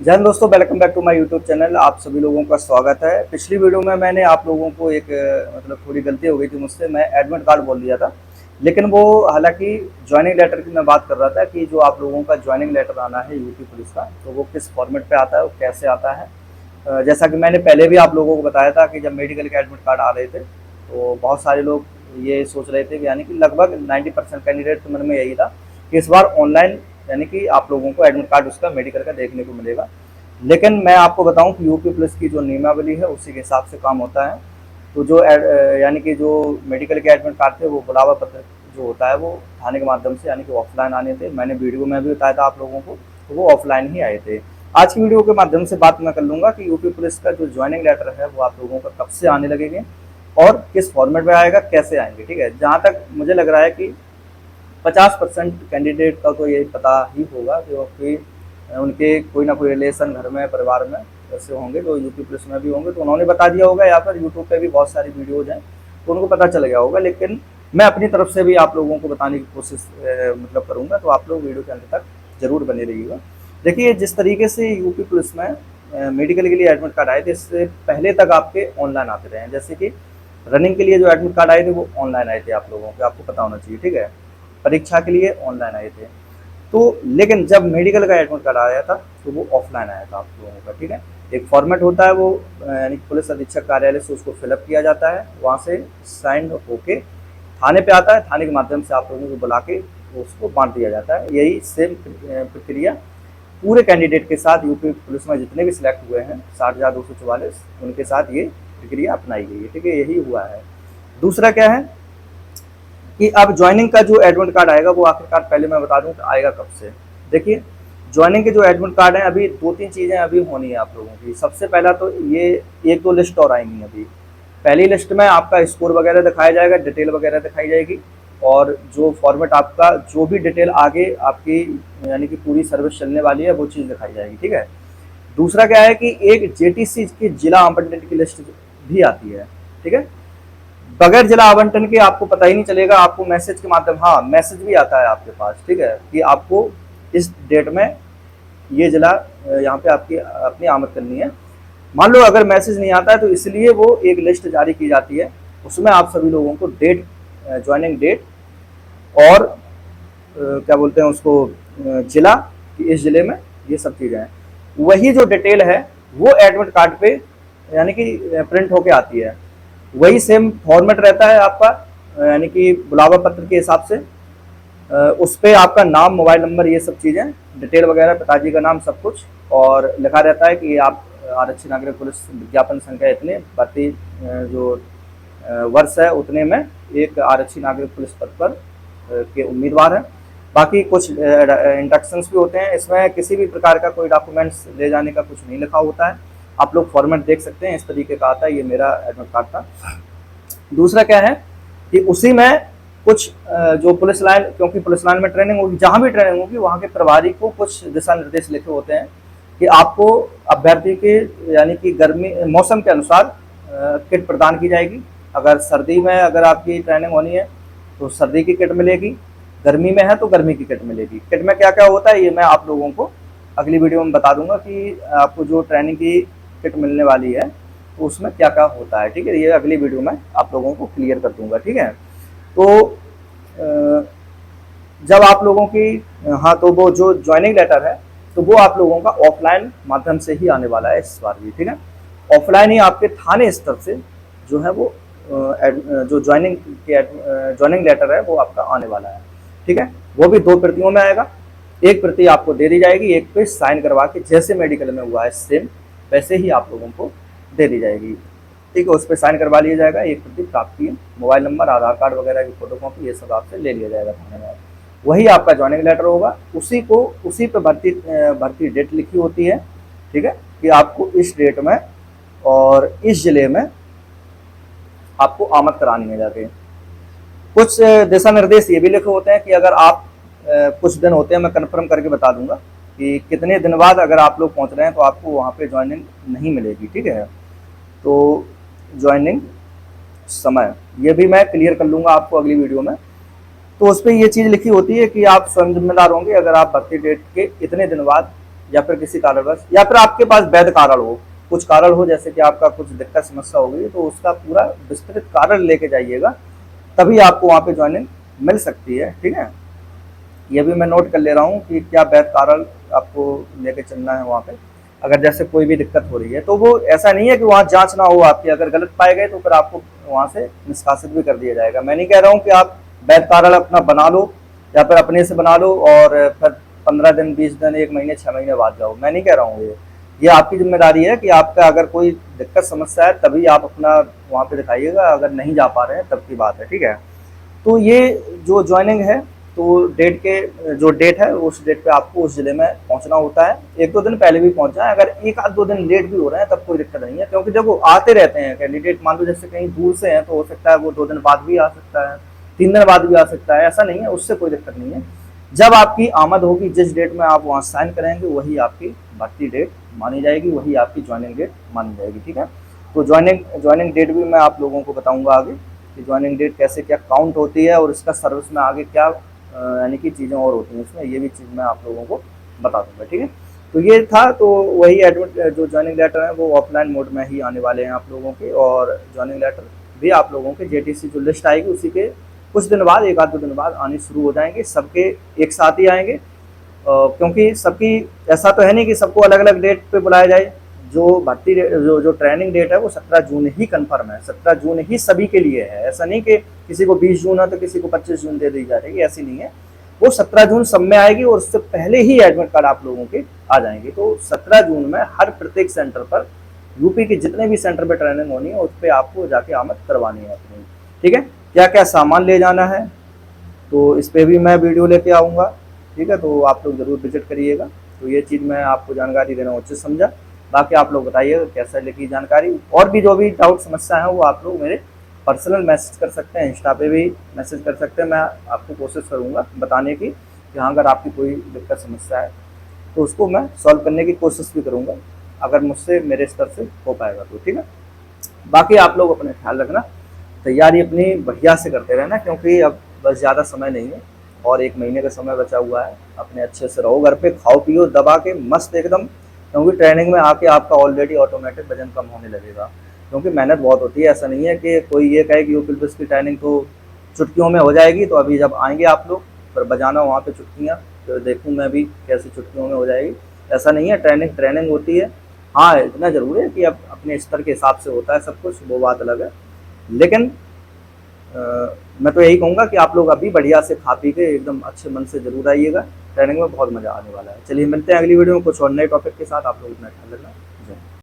जय हिंद दोस्तों, welcome back to my YouTube channel. आप सभी लोगों का स्वागत है। पिछली वीडियो में मैंने आप लोगों को एक मतलब थोड़ी गलती हो गई थी मुझसे, मैं एडमिट कार्ड बोल दिया था। लेकिन वो हालांकि ज्वाइनिंग लेटर की मैं बात कर रहा था कि जो आप लोगों का ज्वाइनिंग लेटर आना है यूपी पुलिस का, तो वो किस फॉर्मेट पे आता है, वो कैसे आता है। जैसा कि मैंने पहले भी आप लोगों को बताया था कि जब मेडिकल के एडमिट कार्ड आ रहे थे तो बहुत सारे लोग ये सोच रहे थे कि यानी कि लगभग 90% कैंडिडेट के मन में यही था कि इस बार ऑनलाइन यानी कि आप लोगों को एडमिट कार्ड उसका मेडिकल का देखने को मिलेगा। लेकिन मैं आपको बताऊं कि यूपी प्लस की जो नियमावली है उसी के हिसाब से काम होता है। तो जो यानी कि जो मेडिकल के एडमिट कार्ड थे वो बुलावा पत्र जो होता है वो थाने के माध्यम से यानी कि ऑफलाइन आने थे। मैंने वीडियो में भी बताया था आप लोगों को, तो वो ऑफलाइन ही आए थे। आज की वीडियो के माध्यम से बात मैं कर लूँगा कि यूपी पुलिस का जो ज्वाइनिंग लेटर है वो आप लोगों का कब से आने लगेंगे और किस फॉर्मेट में आएगा, कैसे आएंगे। ठीक है, जहाँ तक मुझे लग रहा है कि 50% कैंडिडेट का तो यही पता ही होगा, क्योंकि उनके कोई ना कोई रिलेशन घर में परिवार में ऐसे होंगे जो यूपी पुलिस में भी होंगे, तो उन्होंने बता दिया होगा, या फिर यूट्यूब पे भी बहुत सारी वीडियोज़ हैं तो उनको पता चल गया होगा। लेकिन मैं अपनी तरफ से भी आप लोगों को बताने की कोशिश मतलब करूँगा, तो आप लोग वीडियो के अंत तक ज़रूर बने रहिएगा। देखिए, जिस तरीके से यूपी पुलिस में मेडिकल के लिए एडमिट कार्ड आए थे, इससे पहले तक आपके ऑनलाइन आते रहे हैं। जैसे कि रनिंग के लिए जो एडमिट कार्ड आए थे वो ऑनलाइन आए थे आप लोगों के, आपको पता होना चाहिए। ठीक है, परीक्षा के लिए ऑनलाइन आए थे। तो लेकिन जब मेडिकल का एडमिट कार्ड आया था तो वो ऑफलाइन आया था आप लोगों का। ठीक है, एक फॉर्मेट होता है, वो यानी पुलिस अधीक्षक कार्यालय से उसको फिलअप किया जाता है, वहाँ से साइन होके थाने पे आता है, थाने के माध्यम से आप लोगों को बुला के उसको बांट दिया जाता है। यही सेम प्रक्रिया पूरे कैंडिडेट के साथ यूपी पुलिस में जितने भी सिलेक्ट हुए हैं 60,244 उनके साथ ये प्रक्रिया अपनाई गई है। ठीक है, यही हुआ है। दूसरा क्या है कि अब ज्वाइनिंग का जो एडमिट कार्ड आएगा वो आखिरकार पहले मैं बता दूं कि आएगा कब से। देखिए, ज्वाइनिंग के जो एडमिट कार्ड हैं, अभी 2-3 चीज़ें अभी होनी है आप लोगों की। सबसे पहला तो ये 1-2 लिस्ट और आएंगी अभी। पहली लिस्ट में आपका स्कोर वगैरह दिखाया जाएगा, डिटेल वगैरह दिखाई जाएगी, और जो फॉर्मेट आपका जो भी डिटेल आगे आपकी यानी कि पूरी सर्विस चलने वाली है वो चीज़ दिखाई जाएगी। ठीक है, दूसरा क्या है कि एक जेटीसी की जिला आवंटन की लिस्ट भी आती है। ठीक है, बगैर जिला आवंटन के आपको पता ही नहीं चलेगा, आपको मैसेज के माध्यम, हाँ मैसेज भी आता है आपके पास। ठीक है, कि आपको इस डेट में ये जिला यहाँ पे आपकी अपनी आमद करनी है। मान लो अगर मैसेज नहीं आता है तो इसलिए वो एक लिस्ट जारी की जाती है, उसमें आप सभी लोगों को डेट, ज्वाइनिंग डेट और क्या बोलते हैं उसको, जिला कि इस जिले में ये सब चीज़ें हैं। वही जो डिटेल है वो एडमिट कार्ड पे यानी कि प्रिंट होके आती है। वही सेम फॉर्मेट रहता है आपका, यानी कि बुलावा पत्र के हिसाब से। उस पर आपका नाम, मोबाइल नंबर, ये सब चीज़ें डिटेल वगैरह, पिताजी का नाम, सब कुछ, और लिखा रहता है कि आप आरक्षी नागरिक पुलिस विज्ञापन संख्या इतने, भर्ती जो वर्ष है उतने में एक आरक्षी नागरिक पुलिस पद पर के उम्मीदवार हैं। बाकी कुछ इंस्ट्रक्शंस भी होते हैं, इसमें किसी भी प्रकार का कोई डॉक्यूमेंट्स ले जाने का कुछ नहीं लिखा होता है। आप लोग फॉर्मेट देख सकते हैं, इस तरीके का आता है। ये मेरा एडमिट कार्ड था। दूसरा क्या है कि उसी में कुछ जो पुलिस लाइन, क्योंकि पुलिस लाइन में ट्रेनिंग होगी, जहाँ भी ट्रेनिंग होगी वहाँ के प्रभारी को कुछ दिशा निर्देश लिखे होते हैं कि आपको अभ्यर्थी के यानी कि गर्मी मौसम के अनुसार किट प्रदान की जाएगी। अगर सर्दी में अगर आपकी ट्रेनिंग होनी है तो सर्दी की किट मिलेगी, गर्मी में है तो गर्मी की किट मिलेगी। किट में क्या क्या होता है ये मैं आप लोगों को अगली वीडियो में बता दूंगा कि आपको जो ट्रेनिंग की किट मिलने वाली है तो उसमें क्या क्या होता है। ठीक है, ये अगली वीडियो में आप लोगों को क्लियर कर दूंगा। ठीक है, तो जब आप लोगों की, हाँ, तो वो जो ज्वाइनिंग लेटर है तो वो आप लोगों का ऑफलाइन माध्यम से ही आने वाला है इस बार भी। ठीक है, ऑफलाइन ही आपके थाने स्तर से जो है वो जो ज्वाइनिंग लेटर है वो आपका आने वाला है। ठीक है, वो भी 2 प्रतियों में आएगा। एक प्रति आपको दे दी जाएगी, एक पे साइन करवा के जैसे मेडिकल में हुआ है सेम वैसे ही आप लोगों को दे दी जाएगी। ठीक है, उस पर साइन करवा लिया जाएगा, एक प्रति प्राप्त की, मोबाइल नंबर, आधार कार्ड वगैरह की फोटोकॉपी, ये सब आपसे ले लिया जाएगा थाने में। वही आपका ज्वाइनिंग लेटर होगा, उसी पे भर्ती डेट लिखी होती है। ठीक है, कि आपको इस डेट में और इस जिले में आपको आमद करानी है जाके। कुछ दिशा निर्देश ये भी लिखे होते हैं कि अगर आप कुछ दिन होते हैं, मैं कंफर्म करके बता दूंगा कि कितने दिन बाद अगर आप लोग पहुंच रहे हैं तो आपको वहाँ पे ज्वाइनिंग नहीं मिलेगी। ठीक है, तो ज्वाइनिंग समय ये भी मैं क्लियर कर लूँगा आपको अगली वीडियो में। तो उस पर ये चीज़ लिखी होती है कि आप स्वयं जिम्मेदार होंगे अगर आप भर्ती डेट के इतने दिन बाद या फिर किसी कारणवश, या फिर आपके पास वैध कारण हो, कुछ कारण हो जैसे कि आपका कुछ दिक्कत समस्या हो गई, तो उसका पूरा विस्तृत कारण लेके जाइएगा, तभी आपको वहाँ पे ज्वाइनिंग मिल सकती है। ठीक है, ये भी मैं नोट कर ले रहा हूँ कि क्या वैध कारण आपको लेके चलना है वहाँ पे। अगर जैसे कोई भी दिक्कत हो रही है तो वो ऐसा नहीं है कि वहाँ जांच ना हो आपकी, अगर गलत पाए गए तो फिर आपको वहाँ से निष्कासित भी कर दिया जाएगा। मैं नहीं कह रहा हूँ कि आप वैध कारण अपना बना लो या फिर अपने से बना लो और फिर 15 दिन 20 दिन 1 महीने 6 महीने बाद जाओ, मैं नहीं कह रहा हूँ। ये आपकी जिम्मेदारी है कि आपका अगर कोई दिक्कत समस्या है तभी आप अपना वहाँ पे दिखाइएगा, अगर नहीं जा पा रहे हैं तब की बात है। ठीक है, तो ये जो ज्वाइनिंग है, तो जो डेट है उस डेट पे आपको उस जिले में पहुंचना होता है। 1-2 दिन पहले भी पहुंच जाए, अगर 1-2 दिन लेट भी हो रहे हैं तब कोई दिक्कत नहीं है, क्योंकि जब वो आते रहते हैं कैंडिडेट, मान लो जैसे कहीं दूर से हैं तो हो सकता है वो 2 दिन बाद भी आ सकता है, 3 दिन बाद भी आ सकता है, ऐसा नहीं है, उससे कोई दिक्कत नहीं है। जब आपकी आमद होगी, जिस डेट में आप वहाँ साइन करेंगे वही आपकी भर्ती डेट मानी जाएगी, वही आपकी ज्वाइनिंग डेट मानी जाएगी। ठीक है, तो ज्वाइनिंग डेट भी मैं आप लोगों को बताऊंगा आगे कि ज्वाइनिंग डेट कैसे क्या काउंट होती है और इसका सर्विस में आगे क्या यानी कि चीज़ें और होती हैं इसमें, ये भी चीज़ मैं आप लोगों को बता दूंगा। ठीक है, तो ये था, तो वही एडमिट जो ज्वाइनिंग लेटर है वो ऑफलाइन मोड में ही आने वाले हैं आप लोगों के, और ज्वाइनिंग लेटर भी आप लोगों के जेटीसी जो लिस्ट आएगी उसी के कुछ दिन बाद, 1-2 दिन बाद आने शुरू हो जाएंगे, सबके एक साथ ही आएंगे। क्योंकि सबकी ऐसा तो है नहीं कि सबको अलग अलग डेट पे बुलाया जाए। जो भर्ती जो ट्रेनिंग डेट है वो 17 जून ही कंफर्म है, 17 जून ही सभी के लिए है। ऐसा नहीं कि किसी को 20 जून है तो किसी को 25 जून दे दी जा रही है, ऐसी नहीं है। वो 17 जून सब में आएगी और उससे पहले ही एडमिट कार्ड आप लोगों के आ जाएंगे। तो 17 जून में हर प्रत्येक सेंटर पर, यूपी के जितने भी सेंटर पर ट्रेनिंग होनी है उस पर आपको जाके आमद करवानी है अपनी। ठीक है, क्या क्या सामान ले जाना है तो इस पर भी मैं वीडियो लेके आऊँगा। ठीक है, तो आप लोग ज़रूर विजिट करिएगा। तो ये चीज़ मैं आपको जानकारी देना उचित समझा। बाकी आप लोग बताइएगा कैसा लगी जानकारी, और भी जो भी डाउट समस्या है वो आप लोग मेरे पर्सनल मैसेज कर सकते हैं, इंस्टा पे भी मैसेज कर सकते हैं। मैं आपको कोशिश करूँगा बताने की कि हाँ, अगर आपकी कोई दिक्कत समस्या है तो उसको मैं सॉल्व करने की कोशिश भी करूँगा, अगर मुझसे मेरे स्तर से हो पाएगा तो। ठीक है, बाकी आप लोग अपने ख्याल रखना, तैयारी अपनी बढ़िया से करते रहना, क्योंकि अब बस ज़्यादा समय नहीं है और 1 महीने का समय बचा हुआ है। अपने अच्छे से रहो, घर पे खाओ पियो दबा के मस्त एकदम, क्योंकि ट्रेनिंग में आके आपका ऑलरेडी ऑटोमेटिक वजन कम होने लगेगा, क्योंकि मेहनत बहुत होती है। ऐसा नहीं है कि कोई ये कहे कि यूपी पुलिस की ट्रेनिंग तो चुटकियों में हो जाएगी, तो अभी जब आएंगे आप लोग पर बजाना वहाँ पे चुटकियाँ, तो देखूँ मैं भी कैसे चुटकियों में हो जाएगी। ऐसा नहीं है, ट्रेनिंग होती है। हाँ, इतना ज़रूर है कि अब अपने स्तर के हिसाब से होता है सब कुछ, वो बात अलग है। लेकिन मैं तो यही कहूँगा कि आप लोग अभी बढ़िया से खा पी के एकदम अच्छे मन से जरूर आइएगा, ट्रेनिंग में बहुत मज़ा आने वाला है। चलिए मिलते हैं अगली वीडियो में कुछ और नए टॉपिक के साथ। आप लोग अपना ख्याल रखना।